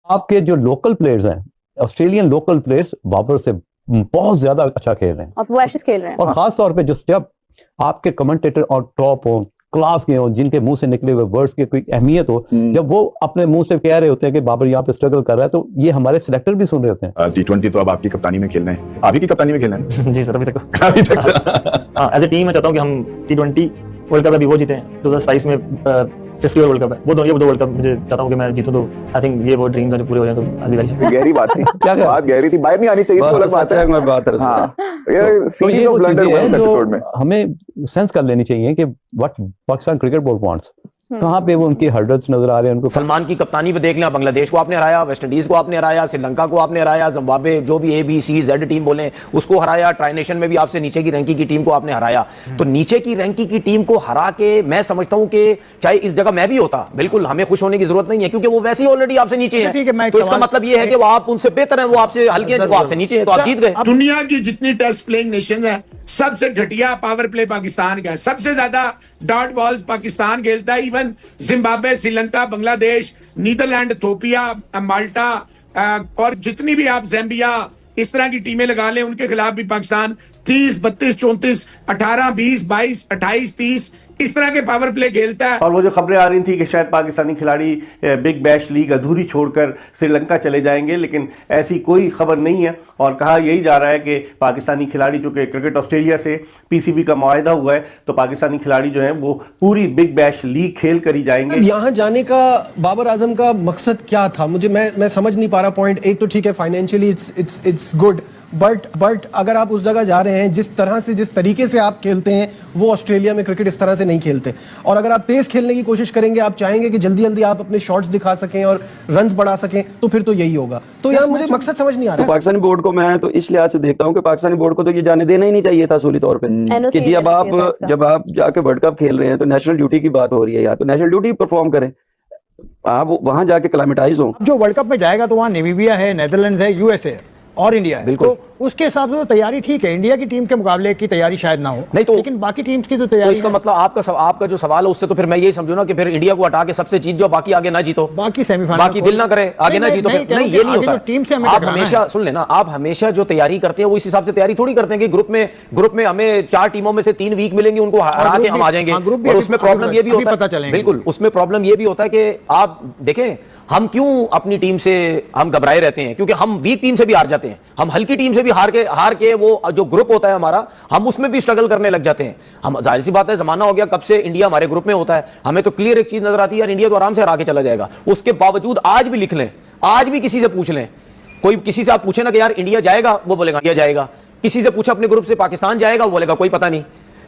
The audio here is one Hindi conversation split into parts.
आपके जो लोकल प्लेयर्स हैं, ऑस्ट्रेलियन लोकल प्लेयर्स बाबर से बहुत ज्यादा अच्छा खेल रहे हैं और वो एशेस खेल रहे हैं। और खास तौर पे जब आपके कमेंटेटर और टॉप हो, क्लास के हो, जिनके मुंह से निकले हुए वर्ड्स की कोई अहमियत हो, जब वो अपने मुंह से कह रहे होते हैं कि बाबर यहाँ पे स्ट्रगल कर रहा है, तो ये हमारे सिलेक्टर भी सुन रहे होते हैं। T20 तो अब आपकी कप्तानी में खेलना है, आप ही की कप्तानी में खेलना है। जी सर, अभी तक हाँ, एज ए टीम मैं चाहता हूँ कि हम T20 वर्ल्ड कप अभी वो जीते हैं 2027 में 50 वर्ल्ड कप है, वो दो वर्ल्ड कप मुझे चाहता हूँ कि मैं जीतूं, तो आई थिंक ये वो ड्रीम्स हैं जो पूरे हो जाए तो अभी गहरी बात थी। क्या बात गहरी थी, बाहर नहीं आनी चाहिए, अलग बात है। मैं बात कर रहा हूं ये सीरीज ऑफ ब्लंडर हुआ इस एपिसोड में। हमें सेंस कर लेनी चाहिए कि what Pakistan cricket board wants, कहाँ पे वो उनकी हर्डल्स नजर आ रहे हैं उनको। सलमान की कप्तानी पे देख लें, बांग्लादेश को आपने हराया, वेस्ट इंडीज को आपने हराया, श्रीलंका को आपने हराया, जिम्बाब्वे जो भी ABC Z टीम बोले उसको हराया, ट्राई नेशन में भी आपसे नीचे की रैंकिंग की टीम को आपने हराया। तो नीचे की रैंकिंग की टीम को हरा के मैं समझता हूं कि चाहे इस जगह मैं भी होता, बिल्कुल हमें खुश होने की जरूरत नहीं है, क्योंकि वो वैसे ही ऑलरेडी आपसे नीचे है। तो इसका मतलब ये है कि वो आप उनसे बेहतर है, वो आपसे हल्के, वो आपसे नीचे है, तो आप जीत गए। दुनिया की जितनी टेस्ट प्लेइंग नेशन है सबसे घटिया पावर प्ले पाकिस्तान का है, सबसे ज्यादा डॉट बॉल्स पाकिस्तान खेलता है। Even Zimbabwe, Sri Lanka, Bangladesh, Netherland, Ethiopia, Malta और जितनी भी आप ज़ैम्बिया इस तरह की टीमें लगा लें, उनके खिलाफ भी पाकिस्तान 30, 32, 34, 18, 20, 22, 28, 30 इस तरह के पावर प्ले खेलता है। और वो जो खबरें आ रही थी कि शायद पाकिस्तानी खिलाड़ी बिग बैश लीग अधूरी छोड़कर श्रीलंका चले जाएंगे, लेकिन ऐसी कोई खबर नहीं है। और कहा यही जा रहा है कि पाकिस्तानी खिलाड़ी, जो कि क्रिकेट ऑस्ट्रेलिया से PCB का मुआहदा हुआ है, तो पाकिस्तानी खिलाड़ी जो है वो पूरी बिग बैश लीग खेल कर ही जाएंगे। यहाँ जाने का बाबर आजम का मकसद क्या था? मुझे मैं समझ नहीं पा रहा। पॉइंट एक तो ठीक है, फाइनेंशियली इट्स गुड, बट अगर आप उस जगह जा रहे हैं जिस तरह से, जिस तरीके से आप खेलते हैं, वो ऑस्ट्रेलिया में क्रिकेट इस तरह से नहीं खेलते। और अगर आप तेज खेलने की कोशिश करेंगे, आप चाहेंगे कि जल्दी जल्दी आप अपने शॉट्स दिखा सकें और रन्स बढ़ा सकें, तो फिर तो यही होगा। तो यहाँ मुझे मकसद समझ नहीं आ रहा। तो पाकिस्तानी बोर्ड को मैं तो इस लिहाज से देखता हूँ कि पाकिस्तानी बोर्ड को तो ये जाने देना ही नहीं चाहिए था असूली तौर पर, कि जब आप जाके वर्ल्ड कप खेल रहे हैं तो नेशनल ड्यूटी की बात हो रही है, या तो नेशनल ड्यूटी परफॉर्म करें, आप वहां जाके क्लाइमेटाइज हो। जो वर्ल्ड कप में जाएगा तो वहाँ नामीबिया है, नेदरलैंड्स है, USA है और इंडिया है, तो उसके हिसाब से तो तैयारी ठीक है। इंडिया की टीम के मुकाबले की तैयारी शायद ना हो, नहीं तो, लेकिन बाकी टीम्स की तो तैयारी। तो इसका मतलब आपका जो सवाल है उससे तो फिर मैं यही समझू ना कि फिर इंडिया को हटा के सबसे जीत जाओ, बाकी आगे ना जीतो, बाकी सेमीफाइनल, बाकी दिल ना करे आगे ना जीतो। नहीं, ये नहीं होता। टीम से आप हमेशा सुन लेना, आप हमेशा जो तैयारी करते हैं वो इस हिसाब से तैयारी थोड़ी करते हैं कि ग्रुप में हमें 4 टीमों में से 3 वीक मिलेंगी, उनको हरा के हम आ जाएंगे। और उसमें प्रॉब्लम ये भी होता है, बिल्कुल उसमें प्रॉब्लम ये भी होता है कि आप देखें हम क्यों अपनी टीम से हम घबराए रहते हैं, क्योंकि हम वीक टीम से भी हार जाते हैं, हम हल्की टीम से भी हार के वो जो ग्रुप होता है हमारा, हम उसमें भी स्ट्रगल करने लग जाते हैं। हम जाहिर सी बात है, जमाना हो गया कब से इंडिया हमारे ग्रुप में होता है, हमें तो क्लियर एक चीज नजर आती है यार, इंडिया तो आराम से हरा के चला जाएगा। उसके बावजूद आज भी लिख लें, आज भी किसी से पूछ लें, कोई किसी से आप पूछे ना कि यार इंडिया जाएगा, वो बोलेगा इंडिया जाएगा। किसी से पूछा अपने ग्रुप से पाकिस्तान जाएगा, वो बोलेगा कोई पता नहीं।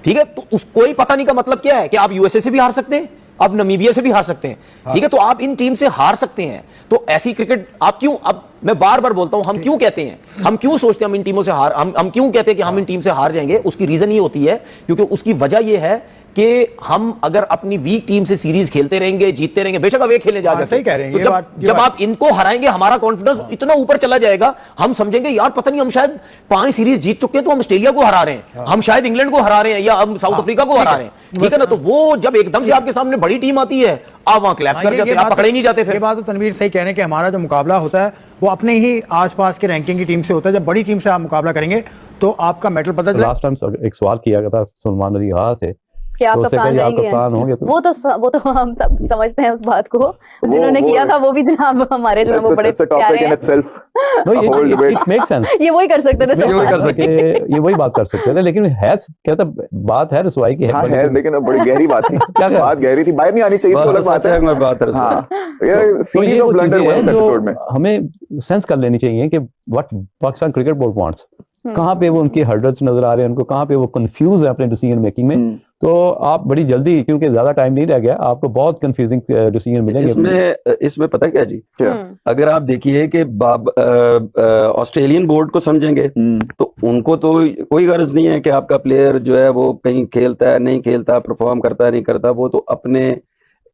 ठीक है, तो उस कोई पता नहीं का मतलब क्या है कि आप USA से भी हार सकते हैं, अब नामीबिया से भी हार सकते हैं। ठीक है, तो आप इन टीम से हार सकते हैं। तो ऐसी क्रिकेट आप क्यों, अब मैं बार बार बोलता हूं, हम क्यों कहते हैं, हम क्यों सोचते हैं हम इन टीमों से हम क्यों कहते हैं कि हम इन टीम से हार जाएंगे? उसकी रीजन ये होती है, क्योंकि उसकी वजह ये है कि हम अगर अपनी वीक टीम से सीरीज खेलते रहेंगे, जीतते रहेंगे, बेशक अब एक खेलने जा जाते हैं, तो जब आप इनको हराएंगे, हमारा कॉन्फिडेंस इतना ऊपर चला जाएगा, हम समझेंगे यार पता नहीं हम शायद 5 सीरीज जीत चुके हैं, तो हम ऑस्ट्रेलिया को हरा रहे हैं, हम शायद इंग्लैंड को हरा रहे हैं, या हम साउथ अफ्रीका को हरा रहे हैं। ठीक है ना, तो वो जब एकदम से आपके सामने बड़ी टीम आती है, आप वहां क्लैप्स कर जाते हैं, आप पकड़े नहीं जाते। फिर ये बात तो तनवीर सही कह रहे हैं कि हमारा जो मुकाबला होता है वो अपने ही आसपास के रैंकिंग की टीम से होता है। जब बड़ी टीम से आप मुकाबला करेंगे तो आपका मेडल पता चले। लास्ट टाइम एक सवाल किया गया था सलमान अली खां से कि आप कप्तान होंगे, वो तो हम सब समझते हैं उस बात को, जिन्होंने किया था वो भी जनाब हमारे जो वो बड़े प्यारे हैं। ये वही कर सकते थे, ये वही बात कर सकते थे, लेकिन है कहता बात है रसवाई की है, लेकिन बड़ी गहरी बात थी। क्या बात गहरी थी, बाहर नहीं आनी चाहिए, तो अलग बात है। सीरीज ऑफ ब्लंडर हुआ इस एपिसोड में। हमें सेंस कर लेनी चाहिए कि what Pakistan cricket board wants, कहाँ पे वो उनकी हर्डल्स नजर आ रहे हैं, उनको कहाँ पे वो कंफ्यूज है अपने डिसीजन मेकिंग में। तो आप बड़ी जल्दी, क्योंकि ज्यादा टाइम नहीं रह गया, आपको बहुत कंफ्यूजिंग डिसीजन मिलेंगे। इसमें पता क्या जी, अगर आप देखिए कि ऑस्ट्रेलियन बोर्ड को समझेंगे तो उनको तो कोई गर्ज नहीं है कि आपका प्लेयर जो है वो कहीं खेलता है नहीं खेलता, परफॉर्म करता है नहीं करता, वो तो अपने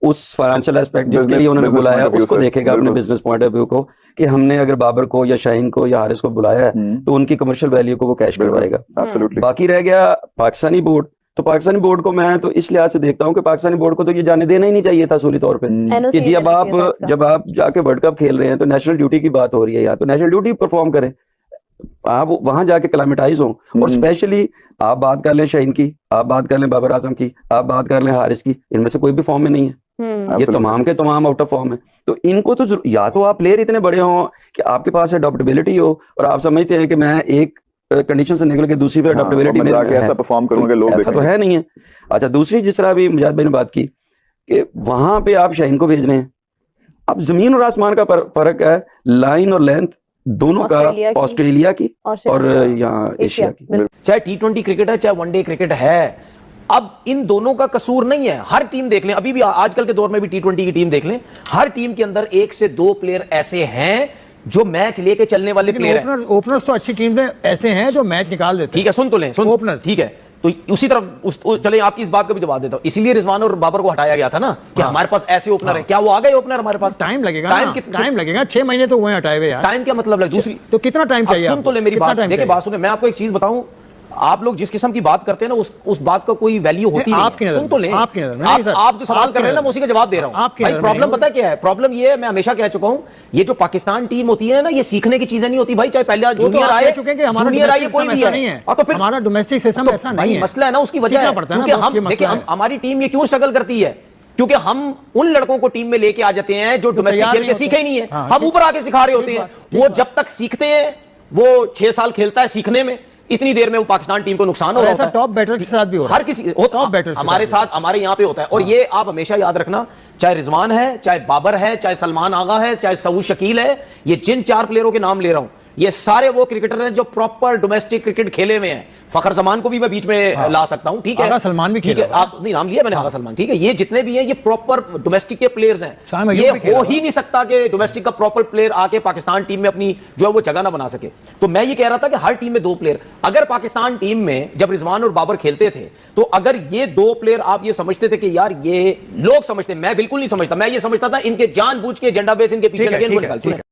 उस फाइनेंशियल एस्पेक्ट जिसके लिए उन्होंने बुलाया उसको देखेगा, अपने बिजनेस पॉइंट ऑफ व्यू को, कि हमने अगर बाबर को या शाहीन को या हारिस को बुलाया है तो उनकी कमर्शियल वैल्यू को वो कैश करवाएगा। बाकी रह गया पाकिस्तानी बोर्ड, तो पाकिस्तानी बोर्ड को मैं तो इस लिहाज से देखता हूं कि पाकिस्तानी बोर्ड को तो ये जाने देना ही नहीं चाहिए था असूली तौर पे कि जी जब आप जाके वर्ल्ड कप खेल रहे हैं तो नेशनल ड्यूटी की बात हो रही है यहाँ, तो नेशनल ड्यूटी परफॉर्म करें, आप वहां जाके क्लाइमेटाइज हो। और स्पेशली आप बात कर लें शाहीन की, आप बात कर लें बाबर आजम की, आप बात कर लें हारिस की, इनमें से कोई भी फॉर्म में नहीं है, ये तमाम के तमाम आउट ऑफ फॉर्म है। तो इनको तो या तो आप प्लेयर इतने बड़े हों कि आपके पास अडॉप्टेबिलिटी हो और आप समझते हैं कि मैं एक कंडीशन से निकल के दूसरी पे अडॉप्टेबिलिटी में ऐसा परफॉर्म करूंगा, लोग ऐसा तो है नहीं है। अच्छा, दूसरी जिस तरह अभी मुजाहिद भाई ने बात की कि वहां पे आप शाहीन को भेज रहे हैं, अब जमीन और आसमान का फर्क है, लाइन और लेंथ दोनों का, ऑस्ट्रेलिया की और यहाँ एशिया की। चाहे T20 क्रिकेट है, चाहे वनडे क्रिकेट है, अब इन दोनों का कसूर नहीं है। हर टीम देख लें, अभी भी आजकल के दौर में भी T20 की टीम देख लें, हर टीम के अंदर 1 से 2 प्लेयर ऐसे हैं जो मैच लेके चलने वाले प्लेयर हैं। ओपनर्स तो अच्छी टीम में ऐसे हैं जो मैच निकाल देते हैं। ठीक है, सुन तो लें, सुन ओपनर, ठीक है। तो उसी तरह चले, आपकी इस बात का भी जवाब देता हूं। इसीलिए रिजवान और बाबर को हटाया गया था ना कि हमारे पास ऐसे ओपनर है। क्या वो आ गए ओपनर हमारे पास? टाइम लगेगा, टाइम लगेगा, 6 महीने तो हुए हटाए हुए यार। टाइम क्या मतलब है? दूसरी तो कितना टाइम चाहिए? सुन तो ले मेरी बात, देखिए बात सुने, मैं आपको एक चीज बताऊं, आप लोग जिस किस्म की बात करते हैं ना, उस बात का कोई वैल्यू होती नहीं। सुन तो ले, आप जो सवाल कर रहे हैं ना, मैं उसी का जवाब दे रहा हूं। भाई प्रॉब्लम पता क्या है? प्रॉब्लम ये है, मैं हमेशा कह चुका हूं, ये जो पाकिस्तान टीम होती है ना, ये सीखने की चीजें नहीं होती भाई। चाहे पहले जूनियर आए, जूनियर आए, कोई भी है, तो फिर हमारा डोमेस्टिक सिस्टम ऐसा नहीं है। मसला है ना, उसकी वजह है क्योंकि हम देखिए, हमारी टीम ये क्यों स्ट्रगल करती है, क्योंकि हम उन लड़कों को टीम में लेके आ जाते हैं जो डोमेस्टिक खेल के सीखे ही नहीं है। हम ऊपर आके सिखा रहे होते हैं, वो जब तक सीखते हैं, वो 6 साल खेलता है सीखने में, इतनी देर में वो पाकिस्तान टीम को नुकसान हो रहा है। टॉप बैटर के साथ भी हो रहा है, हर किसी टॉप बैटर हमारे साथ, हमारे यहाँ पे होता है। और ये आप हमेशा याद रखना, चाहे रिजवान है, चाहे बाबर है, चाहे सलमान आगा है, चाहे सऊद शकील है, ये जिन 4 प्लेयरों के नाम ले रहा हूं, ये सारे वो क्रिकेटर हैं जो प्रॉपर डोमेस्टिक क्रिकेट खेले हुए हैं। फखर जमान को भी मैं बीच में ला सकता हूं, ठीक है, आगा सलमान भी ठीक है, आप नहीं नाम लिया मैंने, आगा सलमान, ठीक है। ये जितने भी हैं, ये प्रॉपर डोमेस्टिक के प्लेयर्स हैं। ये हो ही नहीं सकता कि डोमेस्टिक का प्रॉपर प्लेयर आके पाकिस्तान टीम में अपनी जो है वो जगह ना बना सके। तो मैं ये कह रहा था कि हर टीम में 2 प्लेयर, अगर पाकिस्तान टीम में जब रिजवान और बाबर खेलते थे, तो अगर ये 2 प्लेयर आप ये समझते थे कि यार ये लोग समझते, मैं बिल्कुल नहीं समझता, मैं ये समझता था इनके जानबूझ के एजेंडा बेस इनके पीछे लगे, इनको निकाल।